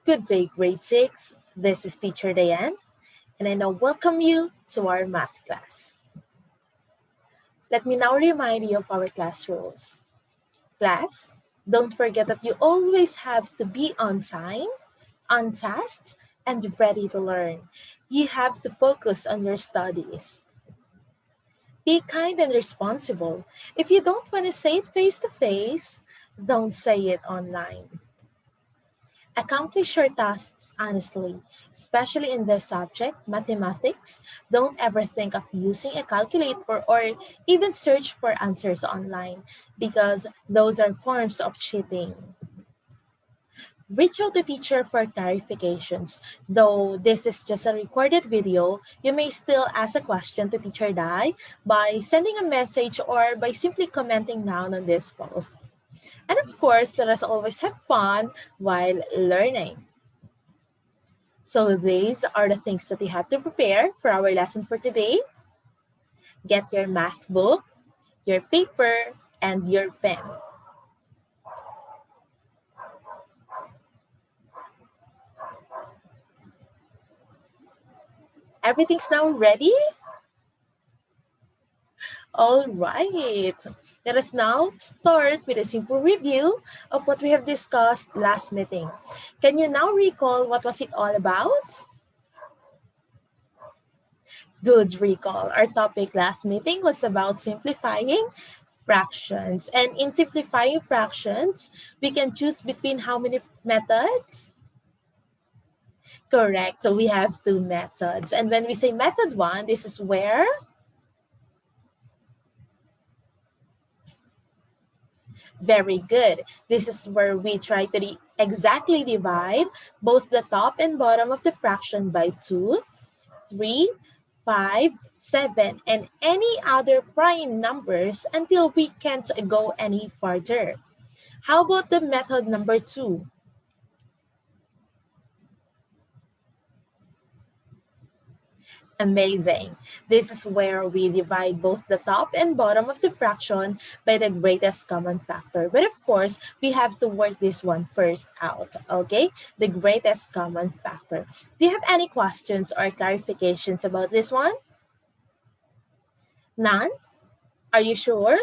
Good day, grade 6. This is teacher Diane, and I now welcome you to our math class. Let me now remind you of our class rules. Class, don't forget that you always have to be on time, on task, and ready to learn. You have to focus on your studies. Be kind and responsible. If you don't want to say it face-to-face, don't say it online. Accomplish your tasks honestly, especially in this subject, mathematics. Don't ever think of using a calculator or even search for answers online because those are forms of cheating. Reach out to teacher for clarifications. Though this is just a recorded video, you may still ask a question to Teacher Dai by sending a message or by simply commenting down on this post. And of course, let us always have fun while learning. So these are the things that you have to prepare for our lesson for today. Get your math book, your paper, and your pen. Everything's now ready? All right, let us now start with a simple review of what we have discussed last meeting. Can you now recall what was it all about? Good recall. Our topic last meeting was about simplifying fractions. And in simplifying fractions, we can choose between how many methods? Correct. So we have two methods. And when we say method 1, this is where? Very good. This is where we try to exactly divide both the top and bottom of the fraction by 2, 3, 5, 7, and any other prime numbers until we can't go any farther. How about the method number 2? Amazing. This is where we divide both the top and bottom of the fraction by the greatest common factor. But of course, we have to work this one first out, okay? The greatest common factor. Do you have any questions or clarifications about this one? None? Are you sure?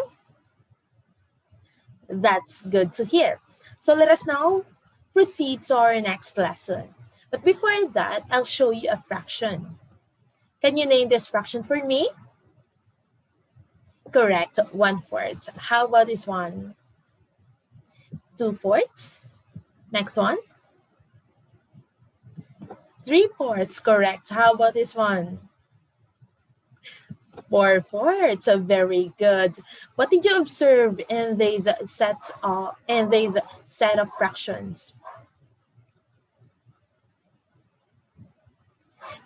That's good to hear. So let us now proceed to our next lesson. But before that, I'll show you a fraction. Can you name this fraction for me? Correct, 1/4. How about this one? 2/4. Next one? 3/4. Correct. How about this one? 4/4. So very good. What did you observe in these set of fractions?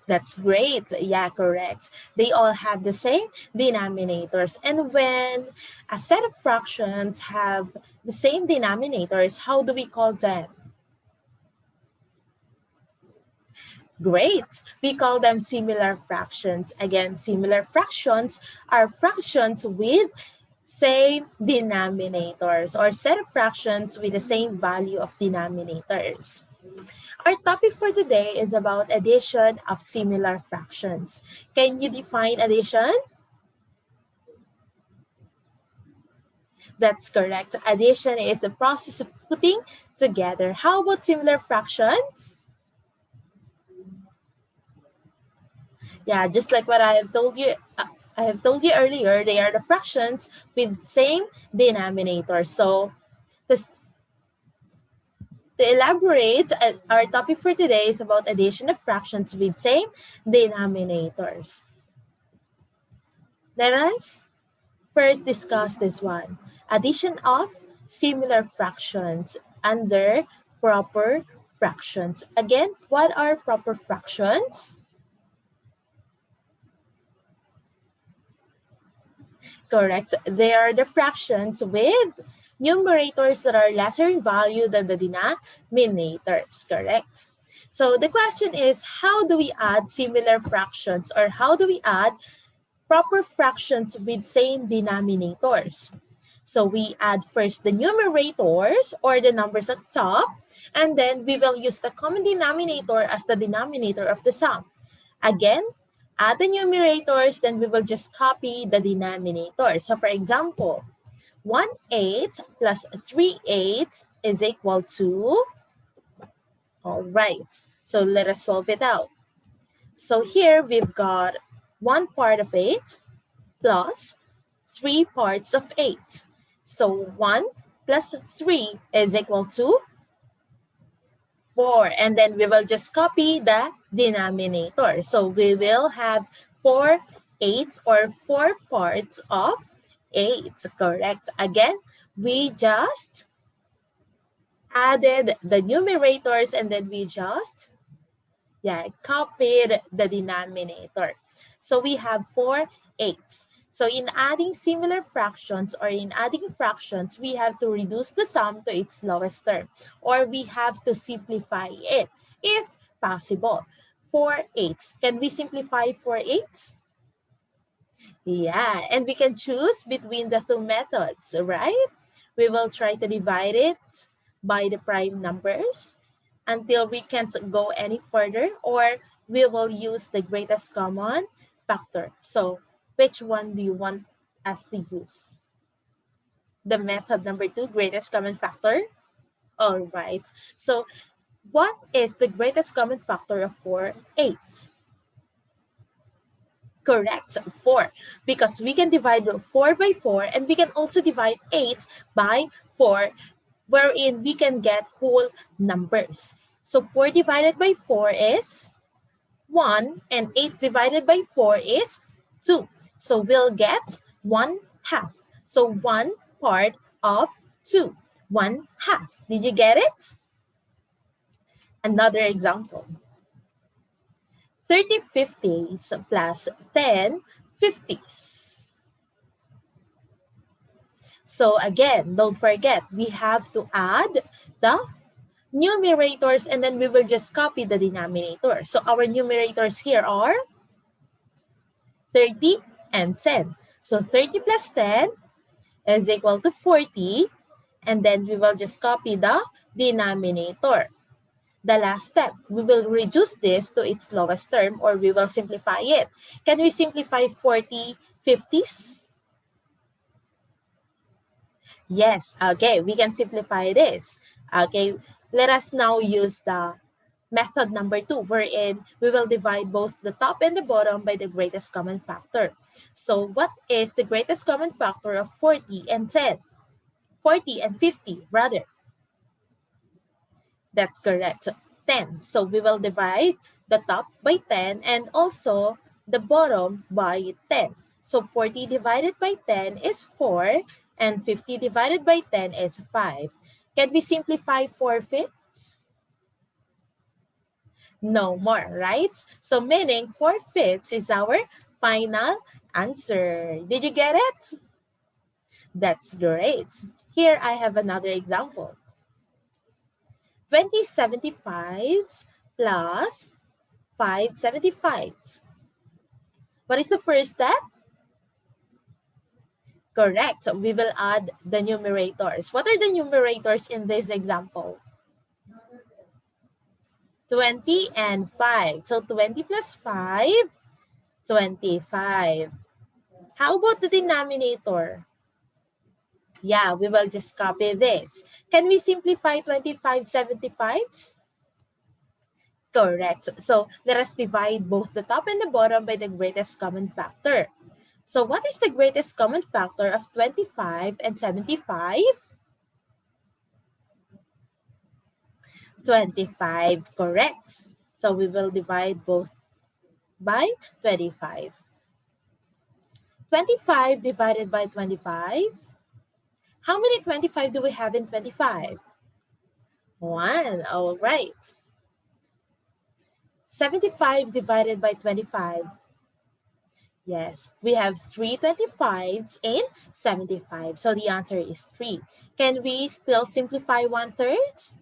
That's great. Yeah, correct. They all have the same denominators. And when a set of fractions have the same denominators, how do we call them? Great. We call them similar fractions. Again, similar fractions are fractions with same denominators or set of fractions with the same value of denominators. Our topic for today is about addition of similar fractions. Can you define addition? That's correct. Addition is the process of putting together. How about similar fractions? Yeah, just like what I have told you earlier, they are the fractions with same denominator. So to elaborate, our topic for today is about addition of fractions with same denominators. Let us first discuss this one. Addition of similar fractions under proper fractions. Again, what are proper fractions? Correct. They are the fractions with numerators that are lesser in value than the denominators, correct? So the question is, how do we add similar fractions or how do we add proper fractions with same denominators? So we add first the numerators or the numbers at top, and then we will use the common denominator as the denominator of the sum. Again, add the numerators, then we will just copy the denominator. So for example, 1/8 plus 3/8 is equal to, all right, so let us solve it out. So here we've got 1 part of 8 plus 3 parts of 8. So 1 plus 3 is equal to 4. And then we will just copy the denominator. So we will have 4 eighths or 4 parts of 8. Correct. Again, we just added the numerators and then we just copied the denominator. So we have 4 eighths. So in adding similar fractions or in adding fractions, we have to reduce the sum to its lowest term, or we have to simplify it if possible. 4 eighths. Can we simplify 4 eighths? Yeah, and we can choose between the two methods, right? We will try to divide it by the prime numbers until we can't go any further, or we will use the greatest common factor. So which one do you want us to use? The method number 2, greatest common factor? All right. So what is the greatest common factor of 4 eighths? Correct, 4. Because we can divide 4 by 4 and we can also divide 8 by 4, wherein we can get whole numbers. So 4 divided by 4 is 1 and 8 divided by 4 is 2. So we'll get 1/2. So 1 part of 2, 1/2. Did you get it? Another example. 30 fifties plus 10 fifties. So again, don't forget, we have to add the numerators and then we will just copy the denominator. So our numerators here are 30 and 10. So 30 plus 10 is equal to 40, and then we will just copy the denominator. The last step, we will reduce this to its lowest term, or we will simplify it. Can we simplify 40 fifties? Yes, okay, we can simplify this. Okay, let us now use the method number 2, wherein we will divide both the top and the bottom by the greatest common factor. So what is the greatest common factor of 40 and 10? 40 and 50, rather. That's correct. So 10. So we will divide the top by 10 and also the bottom by 10. So 40 divided by 10 is 4 and 50 divided by 10 is 5. Can we simplify 4/5? No more, right? So meaning 4/5 is our final answer. Did you get it? That's great. Here I have another example. 20 75s plus 5 75s. What is the first step? Correct. So we will add the numerators. What are the numerators in this example? 20 and 5. So 20 plus 5, 25. How about the denominator? Yeah, we will just copy this. Can we simplify 25 75s? Correct. So let us divide both the top and the bottom by the greatest common factor. So what is the greatest common factor of 25 and 75? 25, correct. So we will divide both by 25. 25 divided by 25. How many 25 do we have in 25? 1, all right. 75 divided by 25. Yes, we have 3 25s in 75. So the answer is 3. Can we still simplify 1/3?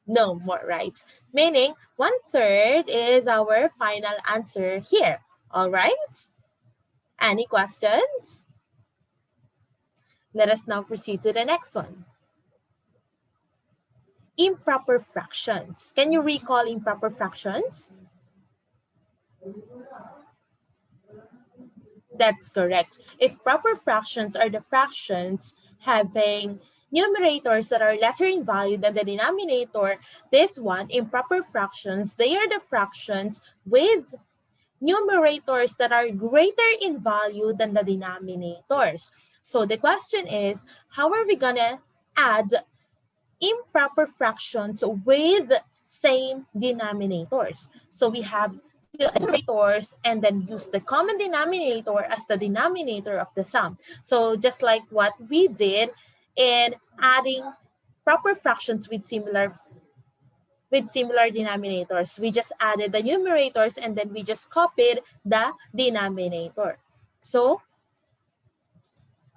No more, right? Meaning 1/3 is our final answer here. All right? Any questions? Let us now proceed to the next one. Improper fractions. Can you recall improper fractions? That's correct. If proper fractions are the fractions having numerators that are lesser in value than the denominator, this one, improper fractions, they are the fractions with numerators that are greater in value than the denominators. So the question is, how are we going to add improper fractions with same denominators? So we have to add numerators and then use the common denominator as the denominator of the sum. So just like what we did in adding proper fractions with similar denominators, we just added the numerators and then we just copied the denominator. So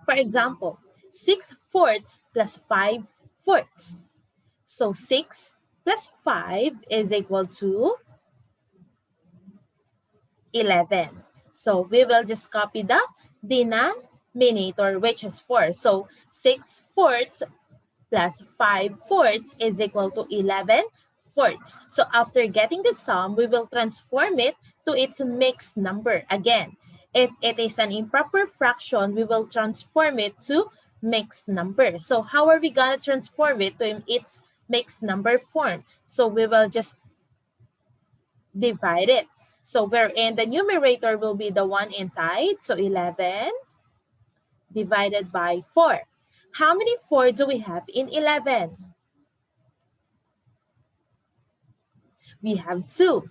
for example, 6/4 plus 5/4. So 6 plus 5 is equal to 11. So we will just copy the denominator, which is 4. So 6/4 plus 5/4 is equal to 11/4. So after getting the sum, we will transform it to its mixed number. Again, if it is an improper fraction, we will transform it to mixed number. So how are we going to transform it to its mixed number form? So we will just divide it. So wherein the numerator will be the one inside. So 11 divided by 4. How many 4 do we have in 11? We have 2.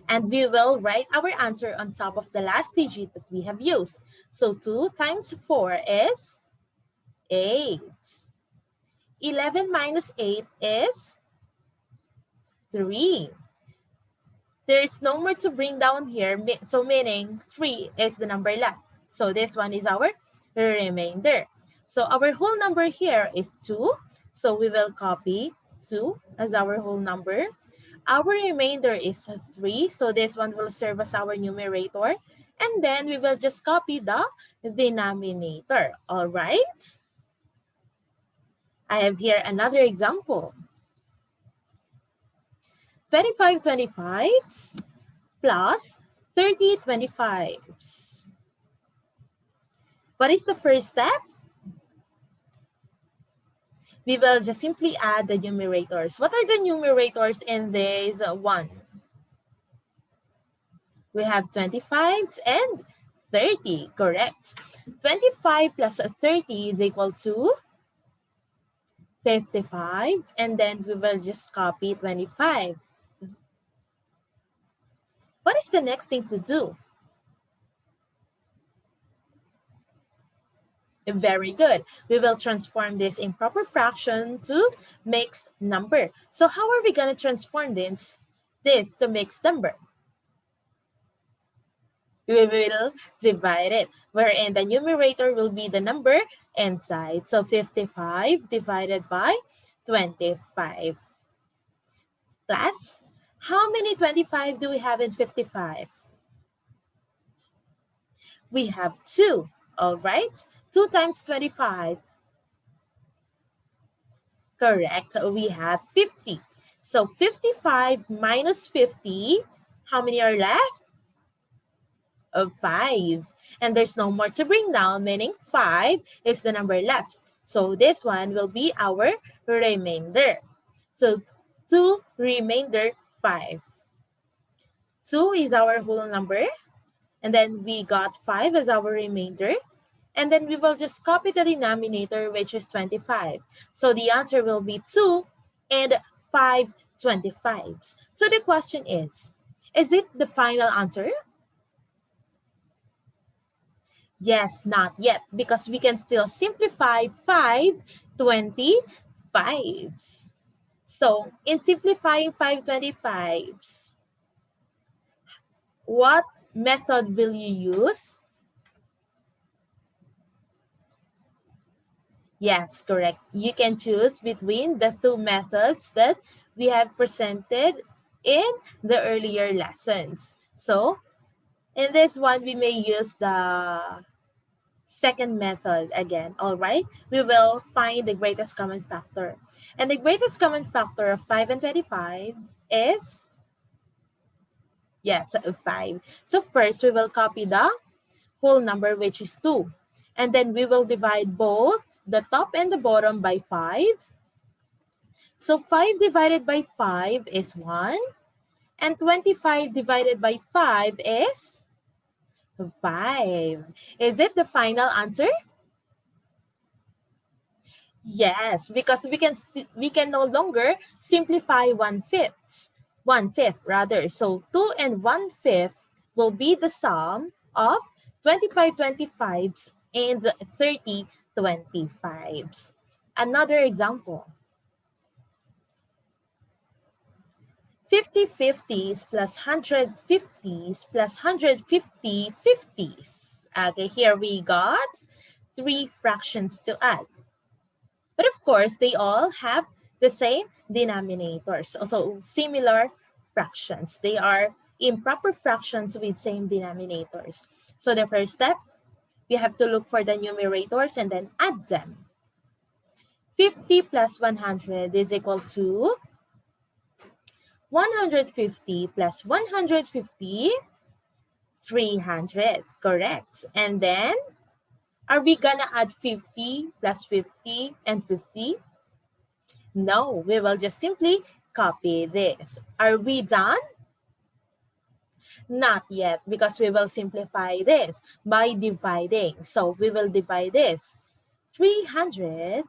And we will write our answer on top of the last digit that we have used. So 2 times 4 is 8. 11 minus 8 is 3. There's no more to bring down here, so meaning 3 is the number left. So this one is our remainder. So our whole number here is 2. So we will copy 2 as our whole number. Our remainder is 3. So this one will serve as our numerator. And then we will just copy the denominator. All right? I have here another example. 25 25s plus 30 25s. What is the first step? We will just simply add the numerators. What are the numerators in this one? We have 25s and 30, correct. 25 plus 30 is equal to 55, and then we will just copy 25. What is the next thing to do? Very good. We will transform this improper fraction to mixed number. So how are we going to transform this to mixed number? We will divide it, wherein the numerator will be the number inside. So 55 divided by 25. Plus, how many 25 do we have in 55? We have 2, all right? 2 times 25. Correct, so we have 50. So 55 minus 50, how many are left? Of 5. And there's no more to bring down, meaning 5 is the number left. So this one will be our remainder. So 2 remainder 5. 2 is our whole number. And then we got 5 as our remainder. And then we will just copy the denominator, which is 25. So the answer will be 2 and 5 25s. So the question is it the final answer? Yes, not yet, because we can still simplify 5 25s. So in simplifying 5 25s, what method will you use? Yes, correct. You can choose between the two methods that we have presented in the earlier lessons. So in this one, we may use the second method again, all right? We will find the greatest common factor. And the greatest common factor of 5 and 25 is, yes, 5. So first, we will copy the whole number, which is 2. And then we will divide both the top and the bottom by 5. So 5 divided by 5 is 1. And 25 divided by 5 is 5. Is it the final answer? Yes, because we can no longer simplify 1/5 rather. So 2 and 1/5 will be the sum of 25 25s and 30 25s. Another example. 50 50s plus 100 50s plus 150 50s. Okay, here we got 3 fractions to add. But of course, they all have the same denominators, also similar fractions. They are improper fractions with same denominators. So the first step, we have to look for the numerators and then add them. 50 plus 100 is equal to 150 plus 150, 300, correct? And then, are we gonna add 50 plus 50 and 50? No, we will just simply copy this. Are we done? Not yet, because we will simplify this by dividing. So we will divide this. 300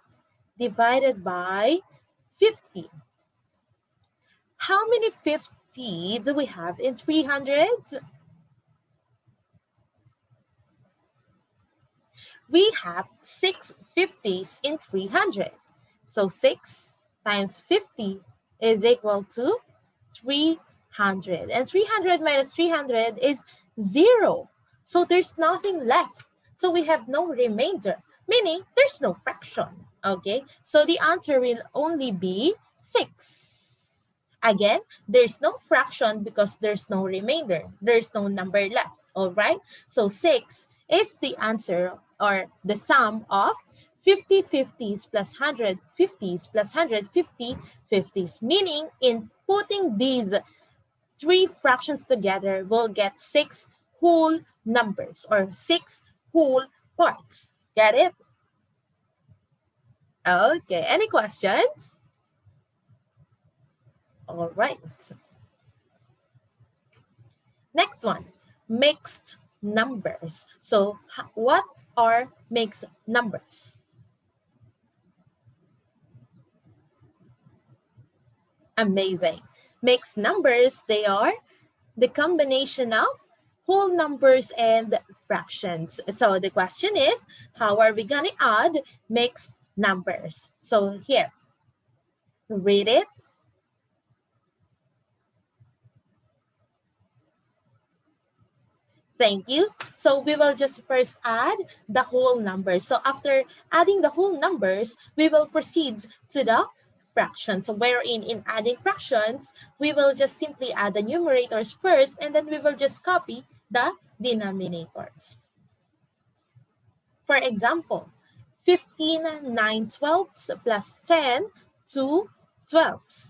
divided by 50. How many 50 do we have in 300? We have 6 50s in 300. So 6 times 50 is equal to 300. And 300 minus 300 is 0. So there's nothing left. So we have no remainder, meaning there's no fraction. Okay, so the answer will only be 6. Again, there's no fraction because there's no remainder. There's no number left, all right? So 6 is the answer or the sum of 50 50s plus 100 50s plus 150 50s, meaning in putting these 3 fractions together, we'll get 6 whole numbers or 6 whole parts. Get it? Okay, any questions? All right. Next one, mixed numbers. So what are mixed numbers? Amazing. Mixed numbers, they are the combination of whole numbers and fractions. So the question is, how are we going to add mixed numbers? So here, read it. Thank you. So we will just first add the whole numbers. So after adding the whole numbers, we will proceed to the fractions. So wherein in adding fractions, we will just simply add the numerators first, and then we will just copy the denominators. For example, 15 9/12 plus 10 2/12.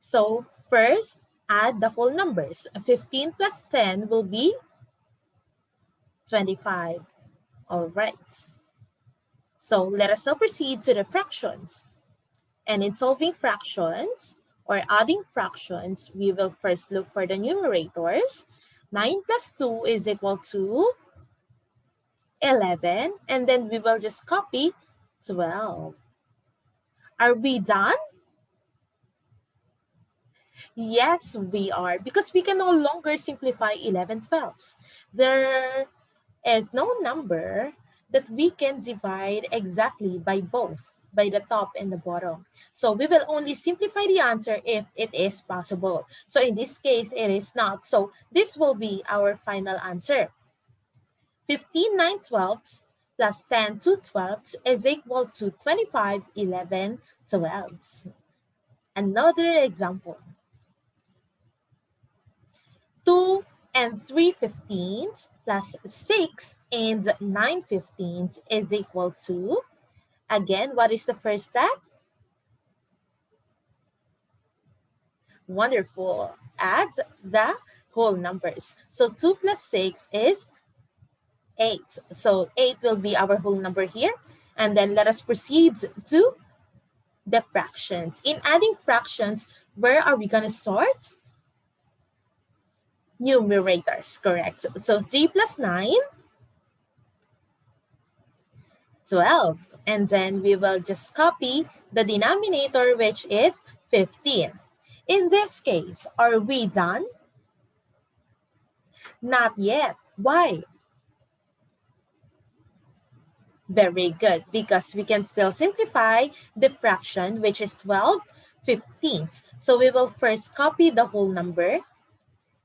So first, add the whole numbers. 15 plus 10 will be 25. All right. So let us now proceed to the fractions. And in solving fractions or adding fractions, we will first look for the numerators. 9 plus 2 is equal to 11. And then we will just copy 12. Are we done? Yes, we are, because we can no longer simplify 11/12. There is no number that we can divide exactly by both, by the top and the bottom. So we will only simplify the answer if it is possible. So in this case, it is not. So this will be our final answer. 15 9/12 plus 10 2/12 is equal to 25 11/12. Another example. 2 and 3/15 plus 6 and 9/15 is equal to, again, what is the first step? Wonderful. Add the whole numbers. So 2 plus 6 is 8. So 8 will be our whole number here. And then let us proceed to the fractions. In adding fractions, where are we going to start? Numerators, correct. So 3 plus 9, 12. And then we will just copy the denominator, which is 15. In this case, are we done? Not yet. Why? Very good, because we can still simplify the fraction, which is 12/15. So we will first copy the whole number,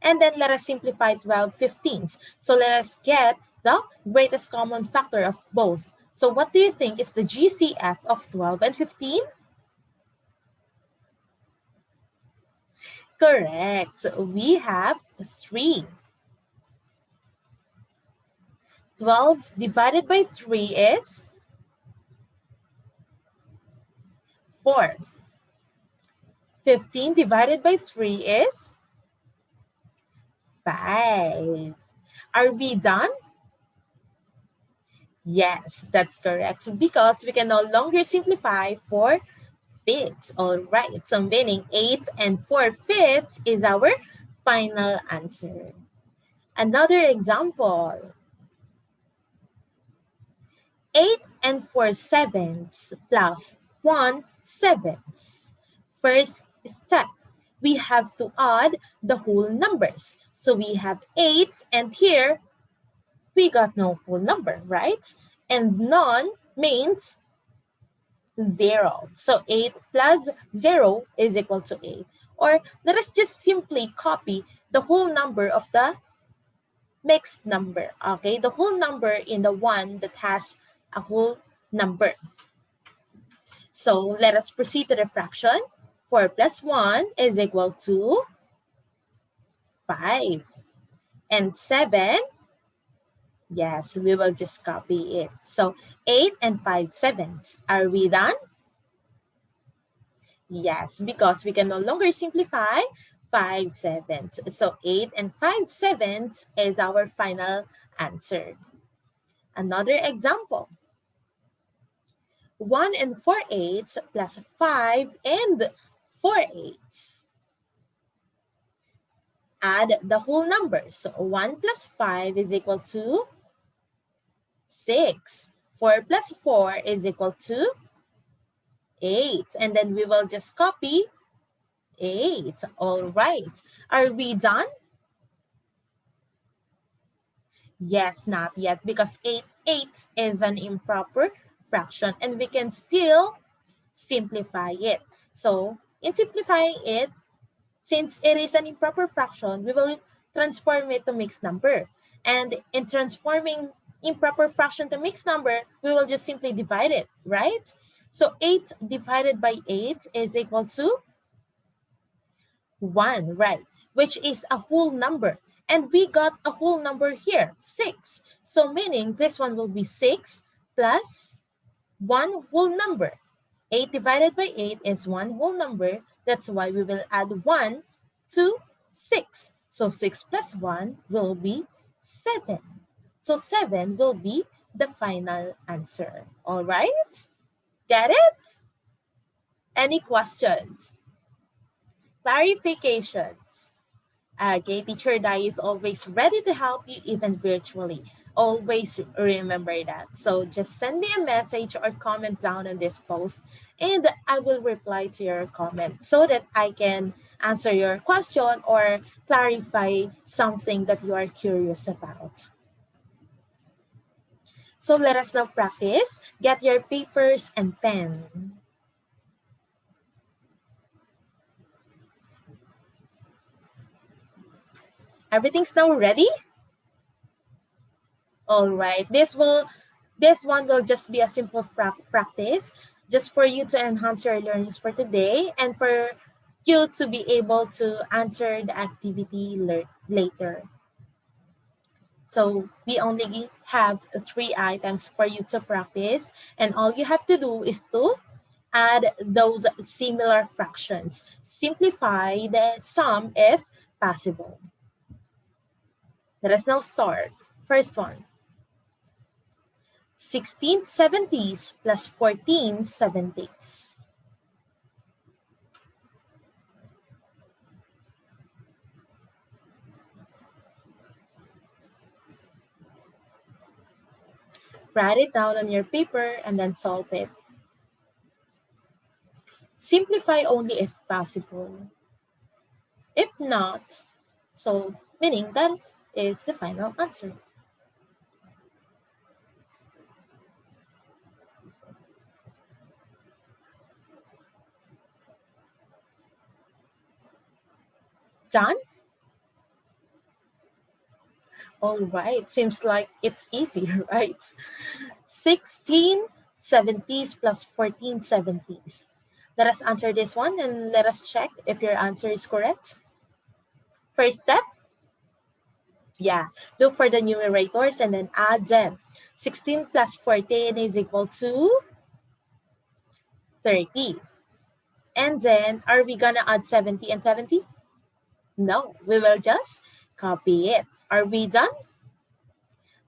and then let us simplify 12/15. So let us get the greatest common factor of both. So what do you think is the GCF of 12 and 15? Correct. We have 3. 12 divided by 3 is 4. 15 divided by 3 is 5. Are we done? Yes, that's correct. Because we can no longer simplify 4/5. All right, so meaning 8 and 4/5 is our final answer. Another example. 8 and 4/7 plus 1/7. First step, we have to add the whole numbers. So we have 8, and here we got no whole number, right? And none means 0. So 8 plus 0 is equal to 8. Or let us just simply copy the whole number of the mixed number, okay? The whole number in the one that has a whole number. So let us proceed to the fraction. 4 plus 1 is equal to 5. And 7, yes, we will just copy it. So 8 and 5/7. Are we done? Yes, because we can no longer simplify 5/7. So 8 and 5/7 is our final answer. Another example. 1 and 4/8 plus 5 and 4/8. Add the whole numbers. So 1 plus 5 is equal to 6. 4 plus 4 is equal to 8. And then we will just copy 8. All right. Are we done? Yes, not yet, because 8/8 is an improper fraction and we can still simplify it. So in simplifying it, since it is an improper fraction, we will transform it to mixed number. And in transforming improper fraction to mixed number, we will just simply divide it, right? So 8 divided by 8 is equal to 1, right? Which is a whole number. And we got a whole number here, 6. So meaning this one will be 6 plus 1 whole number. 8 divided by 8 is 1 whole number. That's why we will add 1 to 6. So 6 plus 1 will be 7. So 7 will be the final answer. All right? Get it? Any questions? Clarifications? Okay, Teacher Dai is always ready to help you even virtually. Always remember that. So just send me a message or comment down on this post and I will reply to your comment so that I can answer your question or clarify something that you are curious about. So let us now practice. Get your papers and pen. Everything's now ready? All right, this one will just be a simple practice just for you to enhance your learnings for today and for you to be able to answer the activity later. So we only have 3 items for you to practice, and all you have to do is to add those similar fractions. Simplify the sum if possible. Let us now start. First one. 16/70 plus 14/70. Write it down on your paper and then solve it. Simplify only if possible. If not, so meaning that is the final answer. Done? All right, seems like it's easy, right? 16/70 plus 14/70. Let us answer this one and let us check if your answer is correct. First step, yeah, look for the numerators and then add them. 16 plus 14 is equal to 30. And then, are we gonna add 70 and 70? No, we will just copy it. Are we done?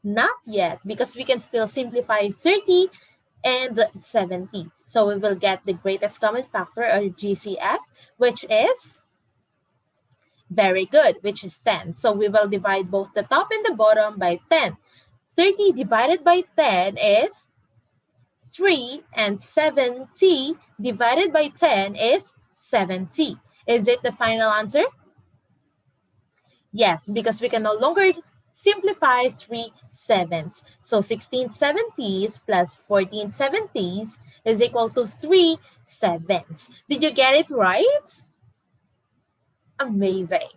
Not yet, because we can still simplify 30 and 70. So we will get the greatest common factor, or GCF, which is very good, which is 10. So we will divide both the top and the bottom by 10. 30 divided by 10 is 3, and 70 divided by 10 is 70. Is it the final answer? Yes, because we can no longer simplify 3/7. So 16/70 plus 14/70 is equal to 3/7. Did you get it right? Amazing.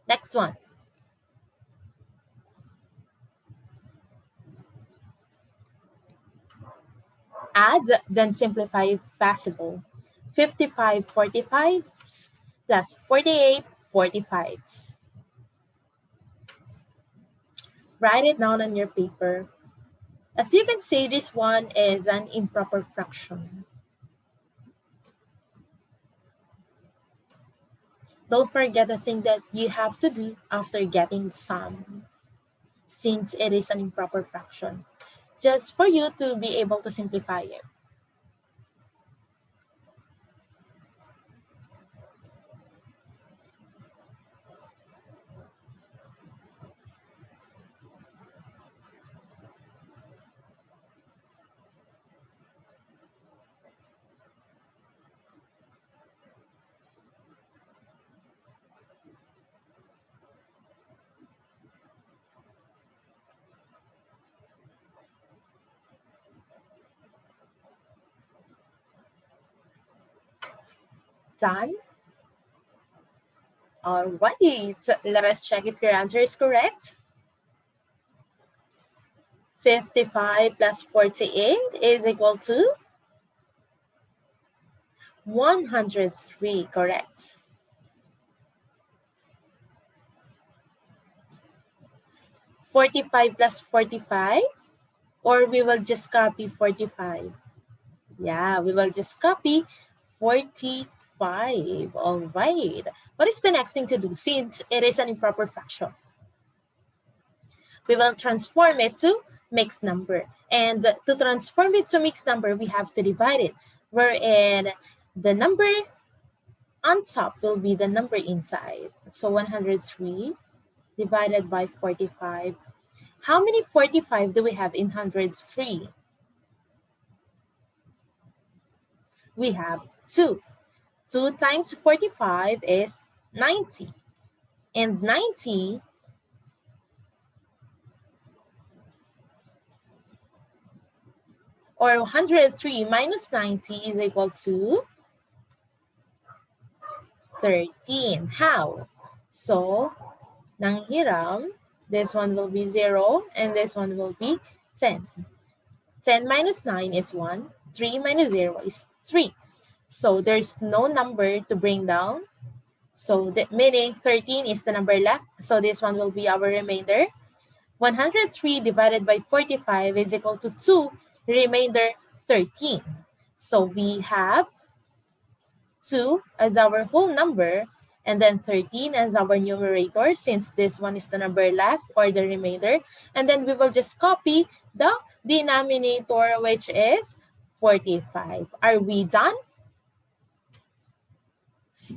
Next one. Add, then simplify if possible. 55/45 plus 48/45. Write it down on your paper. As you can see, this one is an improper fraction. Don't forget the thing that you have to do after getting the sum, since it is an improper fraction, just for you to be able to simplify it. Done? All right, so let us check if your answer is correct. 55 plus 48 is equal to 103, correct. 45 plus 45, or we will just copy 45. Yeah, we will just copy 45. All right. What is the next thing to do since it is an improper fraction? We will transform it to mixed number. And to transform it to mixed number, we have to divide it, wherein the number on top will be the number inside. So 103 divided by 45. How many 45 do we have in 103? We have 2. 2 times 45 is 90. And 90 or 103 minus 90 is equal to 13. How? So, nanghiram, this one will be 0 and this one will be 10. 10 minus 9 is 1. 3 minus 0 is 3. So, there's no number to bring down. So, that meaning 13 is the number left. So, this one will be our remainder. 103 divided by 45 is equal to 2, remainder 13. So we have 2 as our whole number, and then 13 as our numerator, since this one is the number left or the remainder. And then we will just copy the denominator, which is 45. Are we done?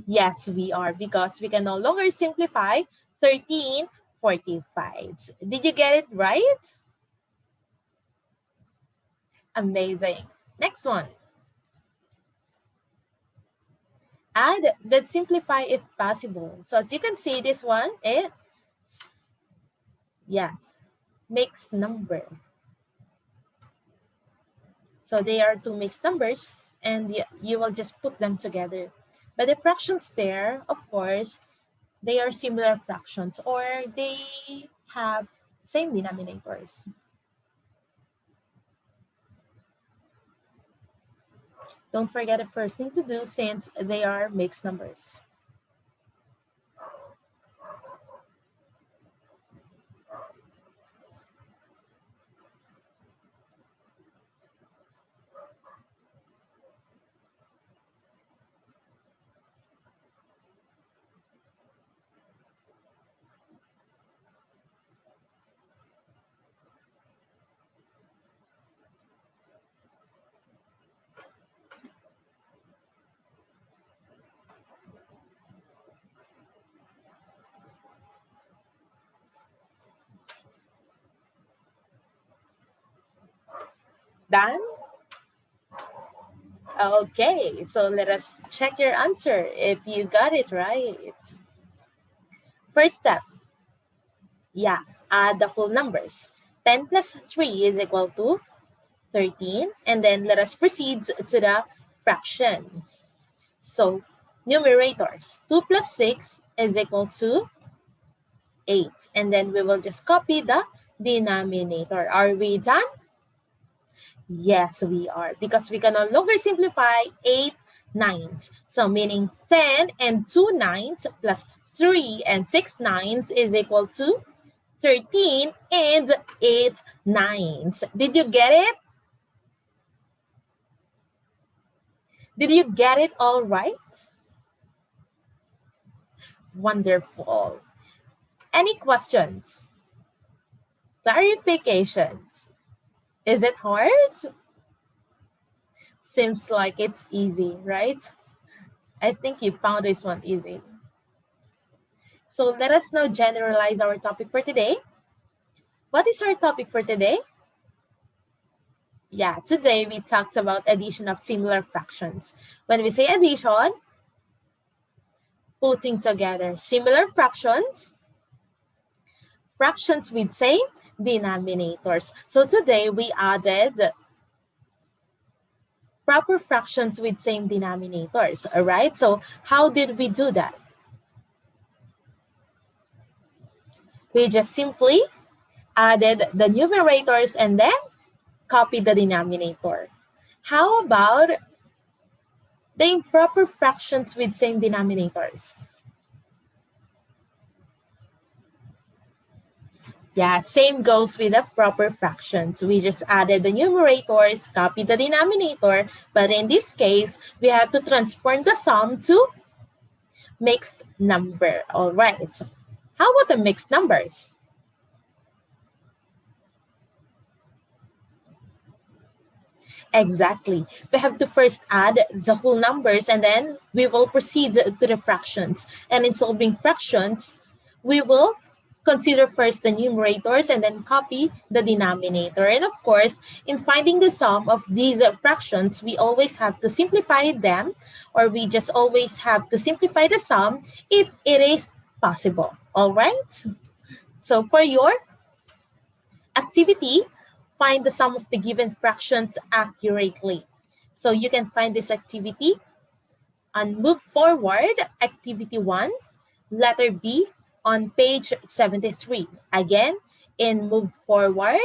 Yes, we are, because we can no longer simplify 13 45s. Did you get it right? Amazing. Next one. Add, then simplify if possible. So as you can see, this one is, mixed number. So they are two mixed numbers, and you will just put them together. But the fractions there, of course, they are similar fractions, or they have same denominators. Don't forget the first thing to do, since they are mixed numbers. Done? Okay, so let us check your answer if you got it right. First step, add the whole numbers. 10 plus 3 is equal to 13, and then let us proceed to the fractions. So numerators, 2 plus 6 is equal to 8, and then we will just copy the denominator. Are we done? Yes, we are, because we can no longer simplify 8 nines. So meaning 10 and 2 nines plus 3 and 6 nines is equal to 13 and 8 nines. Did you get it? Did you get it all right? Wonderful. Any questions? Clarifications? Is it hard? Seems like it's easy, right? I think you found this one easy. So let us now generalize our topic for today. What is our topic for today? Yeah, today we talked about addition of similar fractions. When we say addition, putting together similar fractions, fractions with same denominators. So today we added proper fractions with same denominators, all right? So how did we do that? We just simply added the numerators and then copied the denominator. How about the improper fractions with same denominators? Yeah, same goes with the proper fractions. We just added the numerators, copied the denominator, but in this case, we have to transform the sum to mixed number. All right. How about the mixed numbers? Exactly. We have to first add the whole numbers, and then we will proceed to the fractions. And in solving fractions, we will consider first the numerators and then copy the denominator. And of course, in finding the sum of these fractions, we always have to simplify them, or we just always have to simplify the sum if it is possible. All right? So for your activity, find the sum of the given fractions accurately. So you can find this activity and move forward. Activity 1, letter B, on page 73. Again, in move forward,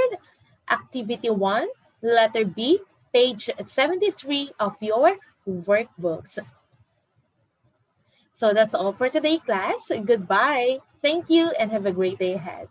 activity 1, letter B, page 73 of your workbooks. So that's all for today, class. Goodbye. Thank you and have a great day ahead.